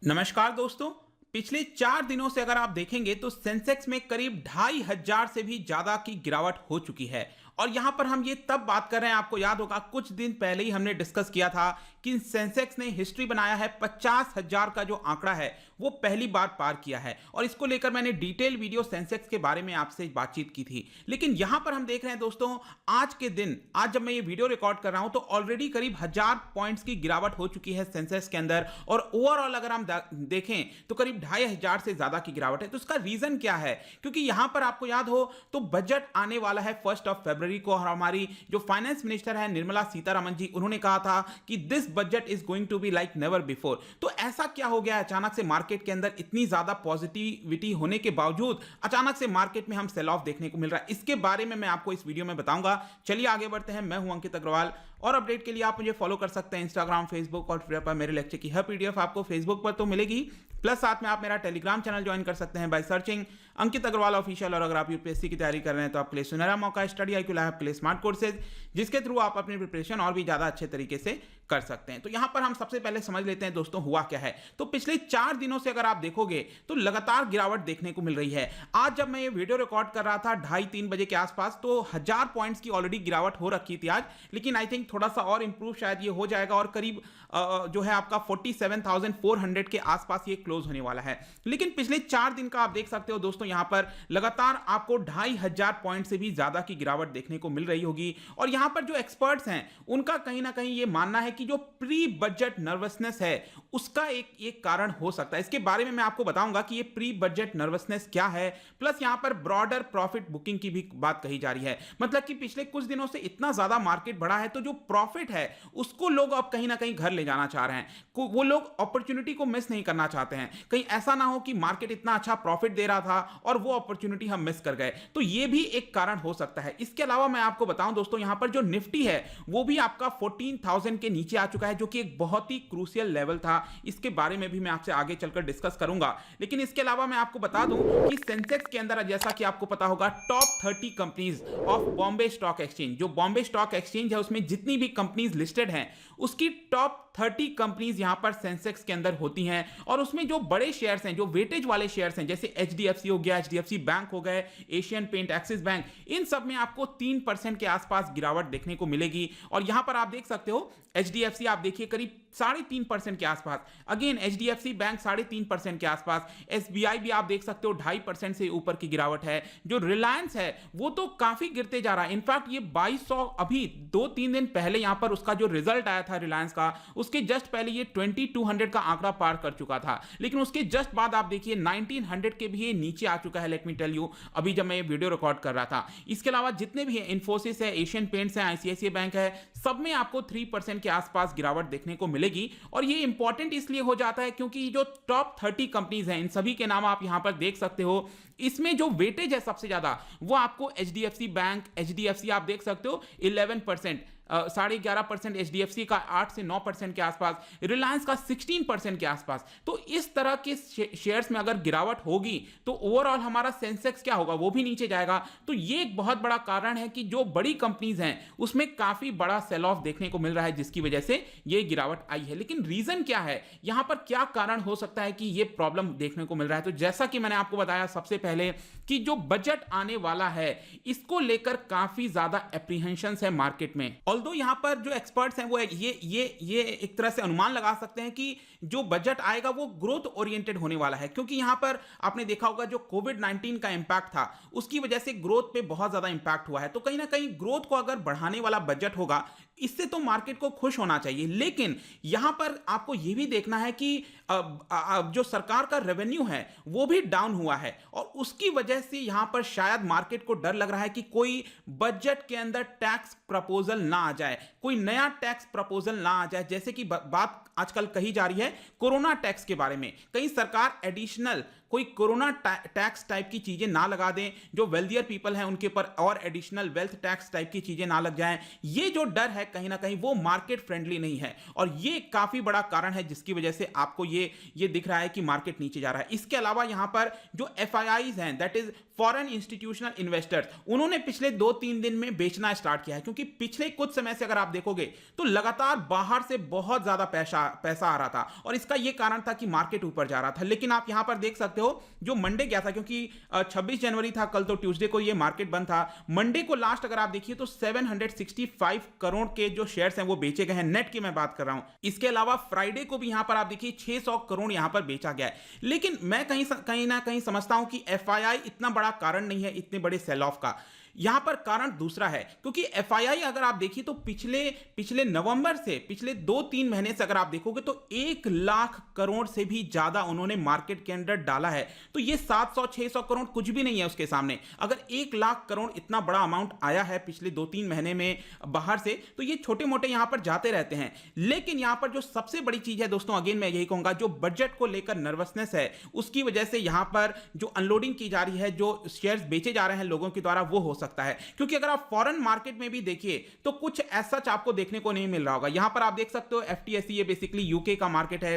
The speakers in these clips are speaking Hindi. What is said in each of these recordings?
नमस्कार दोस्तों। पिछले 4 दिनों से अगर आप देखेंगे तो सेंसेक्स में करीब 2500 से भी ज्यादा की गिरावट हो चुकी है। और यहां पर हम ये तब बात कर रहे हैं, आपको याद होगा कुछ दिन पहले ही हमने डिस्कस किया था कि सेंसेक्स ने हिस्ट्री बनाया है, 50,000 का जो आंकड़ा है वो पहली बार पार किया है। और इसको लेकर मैंने डिटेल वीडियो सेंसेक्स के बारे में आपसे बातचीत की थी। लेकिन यहां पर हम देख रहे हैं दोस्तों, आज के दिन, आज जब मैं ये वीडियो रिकॉर्ड कर रहा हूं तो ऑलरेडी करीब 1000 पॉइंट्स की गिरावट हो चुकी है सेंसेक्स के अंदर। और ओवरऑल अगर हम देखें तो करीब 2500 से ज्यादा की गिरावट है। तो इसका रीजन क्या है? क्योंकि यहां पर आपको याद हो तो बजट आने वाला है 1 फरवरी को, और हमारी जो फाइनेंस मिनिस्टर है निर्मला सीतारमण जी, उन्होंने कहा था कि this budget is going to be like never before. तो ऐसा क्या हो गया अचानक से मार्केट के अंदर, इतनी ज्यादा पॉजिटिविटी होने के बावजूद अचानक से मार्केट में हम सेल ऑफ देखने को मिल रहा है? इसके बारे में मैं आपको इस वीडियो में बताऊंगा। चलिए आगे बढ़ते हैं। मैं हूं अंकित अग्रवाल, और अपडेट के लिए आप मुझे फॉलो कर सकते हैं इंस्टाग्राम, फेसबुक और ट्विटर पर। मेरे लेक्चर की हर पीडीएफ आपको फेसबुक पर तो मिलेगी, प्लस साथ में आप मेरा टेलीग्राम चैनल ज्वाइन कर सकते हैं by searching Ankit Agarwal official. और अगर आप यूपीएससी की तैयारी कर रहे हैं तो आपके लिए सुनहरा मौका, स्टडी IQ लैब के लिए स्मार्ट कोर्सेज, जिसके थ्रू आप अपनी प्रिपरेशन और भी ज्यादा अच्छे तरीके से कर सकते हैं। तो यहां पर हम सबसे पहले समझ लेते हैं दोस्तों हुआ क्या है। तो पिछले 4 दिनों से अगर आप देखोगे तो लगातार गिरावट देखने को मिल रही है। आज जब मैं ये वीडियो रिकॉर्ड कर रहा था 2:30-3 बजे के आसपास, तो 1000 पॉइंट्स की ऑलरेडी गिरावट हो रखी थी आज। लेकिन आई थिंक थोड़ा सा और इंप्रूव शायद ये हो जाएगा, और करीब जो है आपका 47,400 के आसपास ये क्लोज होने वाला है। लेकिन पिछले 4 दिन का आप देख सकते हो दोस्तों, यहां पर लगातार आपको 2500 पॉइंट से भी ज्यादा की गिरावट देखने को मिल रही होगी। और यहां पर जो एक्सपर्ट्स हैं उनका कहीं ना कहीं ये मानना है कि जो प्री बजट नर्वसनेस है उसका एक कारण हो सकता है। इसके बारे में मैं आपको बताऊंगा कि ये प्री बजट नर्वसनेस क्या है। प्लस यहां पर ब्रॉडर प्रॉफिट बुकिंग की भी बात कही जा रही है। मतलब कि पिछले कुछ दिनों से इतना ज्यादा मार्केट बढ़ा है तो जो प्रॉफिट है उसको लोग अब कहीं ना कहीं घर ले जाना चाह रहे हैं। वो लोग अपॉर्चुनिटी को मिस नहीं करना चाहते हैं। कहीं ऐसा ना हो कि मार्केट इतना अच्छा प्रॉफिट दे रहा था और वो अपॉर्चुनिटी हम मिस कर गए। तो ये भी एक कारण हो सकता है। इसके अलावा मैं आपको बताऊं दोस्तों, यहां पर जो निफ्टी है वो भी आपका 14,000 के नीचे आ चुका है, जो कि एक बहुत ही क्रूशियल लेवल था। इसके बारे में भी मैं आपसे आगे चलकर डिस्कस करूंगा। लेकिन इसके अलावा मैं आपको बता दूं कि सेंसेक्स के अंदर, जैसा कि आपको पता होगा, top 30 companies of Bombay stock exchange, जो बॉम्बे स्टॉक एक्सचेंज है उसमें जितनी भी कंपनीज लिस्टेड हैं उसकी टॉप 30 कंपनीज यहां पर सेंसेक्स के अंदर होती हैं। और उसमें जो बड़े शेयर्स हैं, जो वेटेज वाले शेयर्स हैं, जैसे HDFC हो गया, HDFC बैंक हो गए, एशियन पेंट, एक्सिस बैंक, इन सब में आपको 3% के आसपास गिरावट देखने को मिलेगी। और यहां पर आप देख सकते हो HDFC आप देखिए करीब 3.5% के आसपास, अगेन HDFC बैंक 3.5% के आसपास, SBI भी आप देख सकते हो 2.5% से ऊपर की गिरावट है। जो रिलायंस है वो तो काफी गिरते जा रहा है। इनफैक्ट ये 2200, अभी 2-3 दिन पहले यहां पर उसका जो रिजल्ट आया था रिलायंस का, उसके जस्ट पहले ये 2200 का आंकड़ा पार कर चुका था। लेकिन उसके जस्ट बाद आप देखिए 1900 के भी ये नीचे आ चुका है, लेट मी टेल यू, अभी जब मैं ये वीडियो रिकॉर्ड कर रहा था। इसके अलावा जितने भी है, इंफोसिस है, एशियन पेंट्स है, ICICI बैंक है, सब में आपको 3% के आसपास गिरावट देखने को मिलेगी। और ये इंपॉर्टेंट इसलिए हो जाता है क्योंकि जो टॉप 30 कंपनीज हैं, इन सभी के नाम आप यहां पर देख सकते हो। इसमें जो वेटेज है सबसे ज्यादा वो आपको HDFC बैंक, HDFC आप देख सकते हो 11%, 11.5% HDFC का, 8 से 9% के आसपास, रिलायंस का 16% के आसपास। तो इस तरह के शेयर्स में अगर गिरावट होगी तो ओवरऑल हमारा सेंसेक्स क्या होगा, वो भी नीचे जाएगा। तो ये एक बहुत बड़ा कारण है कि जो बड़ी कंपनीज हैं उसमें काफी बड़ा सेल ऑफ देखने को मिल रहा है, जिसकी वजह से ये गिरावट आई है। लेकिन रीजन क्या है, यहां पर क्या कारण हो सकता है कि ये प्रॉब्लम देखने को मिल रहा है? तो जैसा कि मैंने आपको बताया सबसे पहले कि जो बजट आने वाला है इसको लेकर काफी ज्यादा एप्रीहेंशंस है मार्केट में। ऑल्दो यहां पर जो एक्सपर्ट्स हैं वो ये एक तरह से अनुमान लगा सकते हैं कि जो बजट आएगा वो ग्रोथ ओरिएंटेड होने वाला है। क्योंकि यहां पर आपने देखा होगा जो कोविड-19 का इंपैक्ट था उसकी वजह से ग्रोथ पे बहुत ज्यादा इंपैक्ट हुआ है। तो कहीं ना कहीं ग्रोथ को अगर बढ़ाने वाला बजट होगा, इससे तो मार्केट को खुश होना चाहिए। लेकिन यहां पर आपको यह भी देखना है कि जो सरकार का रेवेन्यू है वो भी डाउन हुआ है, और उसकी वजह से यहां पर शायद मार्केट को डर लग रहा है कि कोई बजट के अंदर टैक्स प्रपोजल ना आ जाए, कोई नया टैक्स प्रपोजल ना आ जाए। जैसे कि बात आजकल कही जा रही है कोरोना टैक्स के बारे में, कहीं सरकार एडिशनल कोई कोरोना टैक्स टाइप की चीजें ना लगा दें, जो वेल्थियर पीपल हैं उनके ऊपर और एडिशनल वेल्थ टैक्स टाइप की चीजें ना लग जाएं। ये जो डर है कहीं ना कहीं वो मार्केट फ्रेंडली नहीं है, और ये काफी बड़ा कारण है जिसकी वजह से आपको ये दिख रहा है कि मार्केट नीचे जा रहा है। इसके अलावा यहां पर जो FIIs हैं, that is foreign institutional investors, उन्होंने पिछले 2-3 दिन में बेचना स्टार्ट किया है। क्योंकि पिछले कुछ समय से अगर आप देखोगे तो लगातार बाहर से बहुत ज्यादा पैसा पैसा आ रहा था और इसका यह कारण था कि मार्केट ऊपर जा रहा था। लेकिन आप यहां पर देख सकते हो जो मंडे गया था, क्योंकि 26 जनवरी था कल, तो ट्यूसडे को ये मार्केट बंद था। मंडे को लास्ट अगर आप देखिए तो 765 करोड़ के जो शेयर्स हैं वो बेचे गए हैं, नेट की मैं बात कर रहा हूं। इसके अलावा फ्राइडे को भी यहां पर आप देखिए 600 करोड़ यहां पर बेचा गया है। लेकिन मैं कहीं ना कहीं समझता हूं कि एफआईआई इतना बड़ा कारण नहीं है इतने बड़े सेल ऑफ का। यहां पर कारण दूसरा है, क्योंकि एफआईआई अगर आप देखिए तो पिछले नवंबर से पिछले 2-3 महीने से अगर आप देखोगे तो 1 लाख करोड़ से भी ज्यादा उन्होंने मार्केट के अंदर डाला है। तो ये 700-600 करोड़ कुछ भी नहीं है उसके सामने। अगर 1 लाख करोड़ इतना बड़ा अमाउंट आया है पिछले 2-3 महीने में बाहर से, तो ये छोटे मोटे यहां पर जाते रहते हैं। लेकिन यहां पर जो सबसे बड़ी चीज है दोस्तों, अगेन मैं यही कहूंगा, जो बजट को लेकर नर्वसनेस है उसकी वजह से यहां पर जो अनलोडिंग की जा रही है, जो शेयर्स बेचे जा रहे हैं लोगों के द्वारा, वो हो सकता है। क्योंकि अगर आप फॉरेन मार्केट में भी देखिए तो कुछ ऐसा आपको देखने को नहीं मिल रहा होगा। यहां पर आप देख सकते हो एफटीएसई, ये बेसिकली यूके का मार्केट है,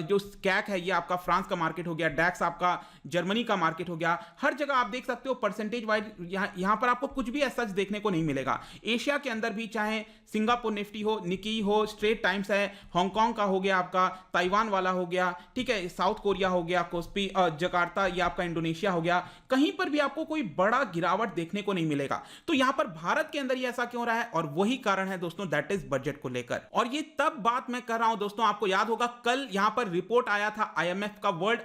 जो कैक है ये आपका फ्रांस का मार्केट हो गया, डैक्स आपका जर्मनी का मार्केट हो गया। हर जगह आप देख सकते हो परसेंटेज वाइज यहां पर आपको कुछ भी ऐसा देखने को नहीं मिलेगा। एशिया के अंदर भी चाहे सिंगापुर निफ्टी हो, निकी हो, स्ट्रेट टाइम्स है, हांगकांग का हो गया, आपका ताइवान वाला हो गया, ठीक है, साउथ कोरिया हो गया, कोस्पी जकार्ता, ये आपका इंडोनेशिया हो गया, कहीं पर भी आपको कोई बड़ा गिरावट देखने को नहीं मिलेगा। तो यहां पर भारत के अंदर ये ऐसा क्यों रहा है? और वही कारण है दोस्तों, दैट इज बजट को लेकर। और ये तब बात मैं कर रहा हूं दोस्तों, आपको याद होगा कल यहां पर रिपोर्ट आया था आईएमएफ का, world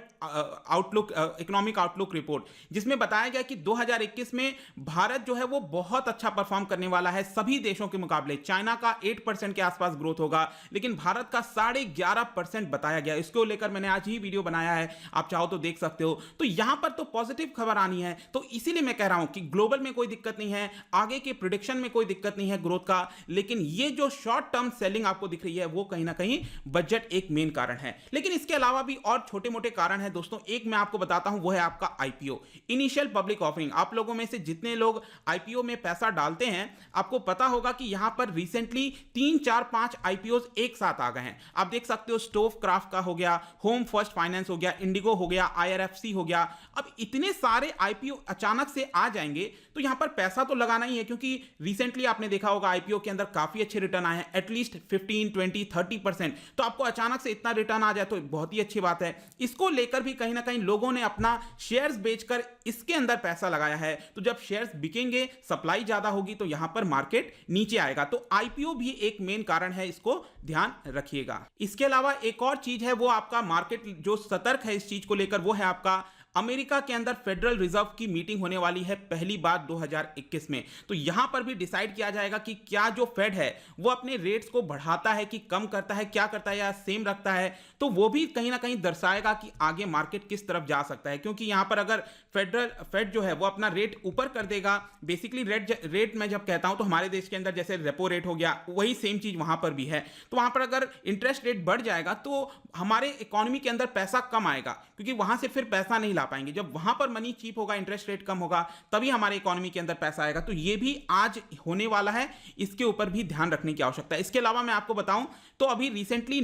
outlook, economic outlook report, जिसमें बताया गया कि 2021 में भारत जो है वो बहुत अच्छा परफॉर्म करने वाला है सभी देशों के मुकाबले। चाइना का 8% के आसपास ग्रोथ होगा, लेकिन भारत का 11.5% बताया गया। इसको लेकर मैंने आज ही वीडियो बनाया है, आप चाहो तो देख सकते हो। तो यहां पर तो पॉजिटिव खबर आनी है, तो इसीलिए मैं कह रहा हूं कि ग्लोबल में कोई दिक्कत नहीं है, आगे के प्रेडिक्शन में कोई दिक्कत नहीं है ग्रोथ का, लेकिन ये जो शॉर्ट टर्म सेलिंग आपको दिख रही है वो कहीं ना कहीं बजट एक मेन कारण है। लेकिन इसके अलावा भी और छोटे मोटे कारण है दोस्तों। एक मैं आपको बताता हूं, वो है आपका आईपीओ, इनिशियल पब्लिक ऑफरिंग। आप लोगों में से जितने लोग आईपीओ में पैसा डालते हैं, आपको पता होगा कि यहां पर रिसेंटली 3, 4, 5 आईपीओ एक साथ आ गए हैं। आप देख सकते हो स्टोव क्राफ्ट का हो गया, होम फर्स्ट फाइनेंस हो गया, इंडिगो हो गया, आईआरएफसी हो गया। अब इतने सारे आईपीओ अचानक से आ जाएंगे तो यहां पर पैसा तो लगाना ही है, क्योंकि रिसेंटली आपने देखा होगा आईपीओ के अंदर काफी अच्छे रिटर्न आए हैं, एटलीस्ट 15, 20, 30%। तो आपको अचानक से इतना रिटर्न आ जाए तो बहुत ही अच्छी बात है। इसको लेकर भी कहीं ना कहीं लोगों ने अपना शेयर्स बेचकर इसके अंदर पैसा लगाया है। तो जब शेयर्स बिकेंगे, सप्लाई ज्यादा होगी, तो यहां पर मार्केट नीचे आएगा। तो आईपीओ भी एक मेन कारण है, इसको ध्यान रखिएगा। इसके अलावा एक और चीज है, वो आपका मार्केट जो सतर्क है इस चीज को लेकर, वो है आपका अमेरिका के अंदर फेडरल रिजर्व की मीटिंग होने वाली है पहली बार 2021 में। तो यहां पर भी डिसाइड किया जाएगा कि क्या जो फेड है वो अपने रेट्स को बढ़ाता है कि कम करता है, क्या करता है या सेम रखता है। तो वो भी कहीं ना कहीं दर्शाएगा कि आगे मार्केट किस तरफ जा सकता है। क्योंकि यहां पर अगर फेड जो है वो अपना रेट ऊपर कर देगा, बेसिकली रेट मैं जब कहता हूं तो हमारे देश के अंदर जैसे रेपो रेट हो गया, वही सेम चीज वहां पर भी है। तो वहां पर अगर इंटरेस्ट रेट बढ़ जाएगा तो हमारे इकोनॉमी के अंदर पैसा कम आएगा, क्योंकि वहां से फिर पैसा नहीं ला पाएंगे। जब वहां पर मनी चीप होगा, इंटरेस्ट रेट कम होगा, तभी हमारे इकोनॉमी के अंदर पैसा आएगा। तो ये भी आज होने वाला है, इसके ऊपर भी ध्यान रखने की आवश्यकता है। इसके अलावा मैं आपको बताऊं तो अभी रिसेंटली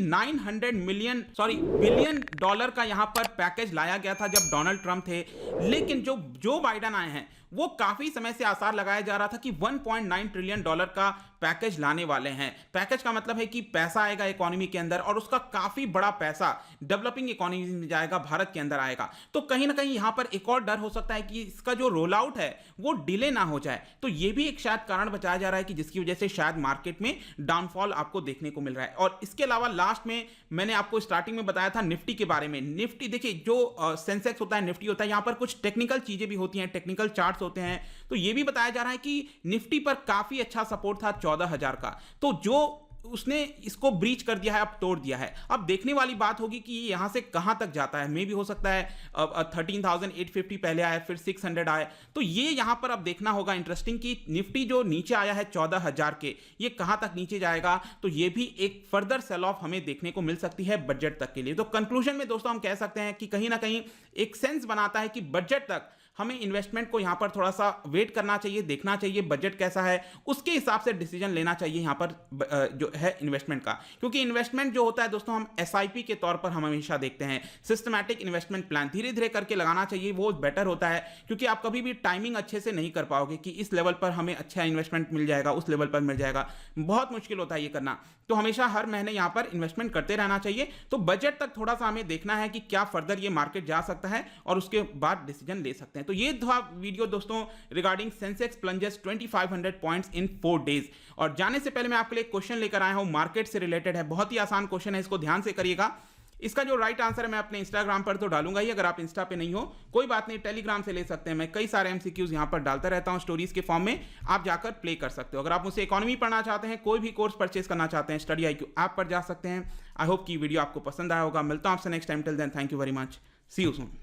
बिलियन डॉलर का यहां पर पैकेज लाया गया था जब डोनाल्ड ट्रंप थे। लेकिन जो बाइडेन आए हैं वो काफी समय से आसार लगाया जा रहा था कि 1.9 ट्रिलियन डॉलर का पैकेज लाने वाले हैं। पैकेज का मतलब है कि पैसा आएगा इकोनॉमी के अंदर, और उसका काफी बड़ा पैसा डेवलपिंग इकोनॉमी में जाएगा, भारत के अंदर आएगा। तो कहीं ना कहीं यहां पर एक और डर हो सकता है कि इसका जो रोल आउट है वो डिले ना हो जाए। तो ये भी एक शायद कारण बताया जा रहा है कि जिसकी वजह से शायद मार्केट में डाउनफॉल आपको देखने को मिल रहा है। और इसके अलावा लास्ट में मैंने आपको स्टार्टिंग में बताया था निफ्टी के बारे में। निफ्टी देखिए, जो सेंसेक्स होता है, निफ्टी होता है, यहां पर कुछ टेक्निकल चीजें भी होती हैं, टेक्निकल चार्ट्स होते हैं। तो यह भी बताया जा रहा है कि निफ्टी पर काफी अच्छा सपोर्ट था 14,000 का, तो जो उसने इसको ब्रीच कर दिया है, अब तोड़ दिया है। अब देखने वाली बात होगी कि यहां से कहां तक जाता है। मे भी हो सकता है 13,850 पहले आए, फिर 600 आए। तो ये यहां पर अब देखना होगा इंटरेस्टिंग कि निफ्टी जो नीचे आया है 14,000 के, ये कहां तक नीचे जाएगा। तो ये भी एक फर्दर सेल ऑफ हमें देखने को मिल सकती है बजट तक के लिए। तो कंक्लूजन में दोस्तों हम कह सकते हैं कि कहीं ना कहीं एक सेंस बनाता है कि बजट तक हमें इन्वेस्टमेंट को यहाँ पर थोड़ा सा वेट करना चाहिए, देखना चाहिए बजट कैसा है, उसके हिसाब से डिसीजन लेना चाहिए यहाँ पर जो है इन्वेस्टमेंट का। क्योंकि इन्वेस्टमेंट जो होता है दोस्तों, हम एसआईपी के तौर पर हम हमेशा देखते हैं, सिस्टमैटिक इन्वेस्टमेंट प्लान धीरे धीरे करके लगाना चाहिए, वो बेटर होता है। क्योंकि आप कभी भी टाइमिंग अच्छे से नहीं कर पाओगे कि इस लेवल पर हमें अच्छा इन्वेस्टमेंट मिल जाएगा, उस लेवल पर मिल जाएगा, बहुत मुश्किल होता है ये करना। तो हमेशा हर महीने यहाँ पर इन्वेस्टमेंट करते रहना चाहिए। तो बजट तक थोड़ा सा हमें देखना है कि क्या फर्दर ये मार्केट जा सकता है और उसके बाद डिसीजन ले सकते हैं। तो ये था वीडियो दोस्तों regarding Sensex plunges 2500 points in 4 days. और जाने से पहले मैं आपके लिए क्वेश्चन लेकर आया हूं, मार्केट से रिलेटेड है, बहुत ही आसान क्वेश्चन है, इसको ध्यान से करिएगा। इसका जो राइट आंसर है मैं अपने इंस्टाग्राम पर तो डालूंगा ही, अगर आप इंस्टा पे नहीं हो कोई बात नहीं, टेलीग्राम से ले सकते हैं। मैं कई सारे एमसीक्यूज यहां पर डालता रहता हूं स्टोरीज के फॉर्म में, आप जाकर प्ले कर सकते हो। अगर आप मुझसे इकोनॉमी पढ़ना चाहते हैं, कोई भी कोर्स परचेज करना चाहते हैं, स्टडी IQ ऐप पर जा सकते हैं। आई होप कि वीडियो आपको पसंद आया होगा। मिलता हूं आपसे next time, till then thank you very much, see you soon.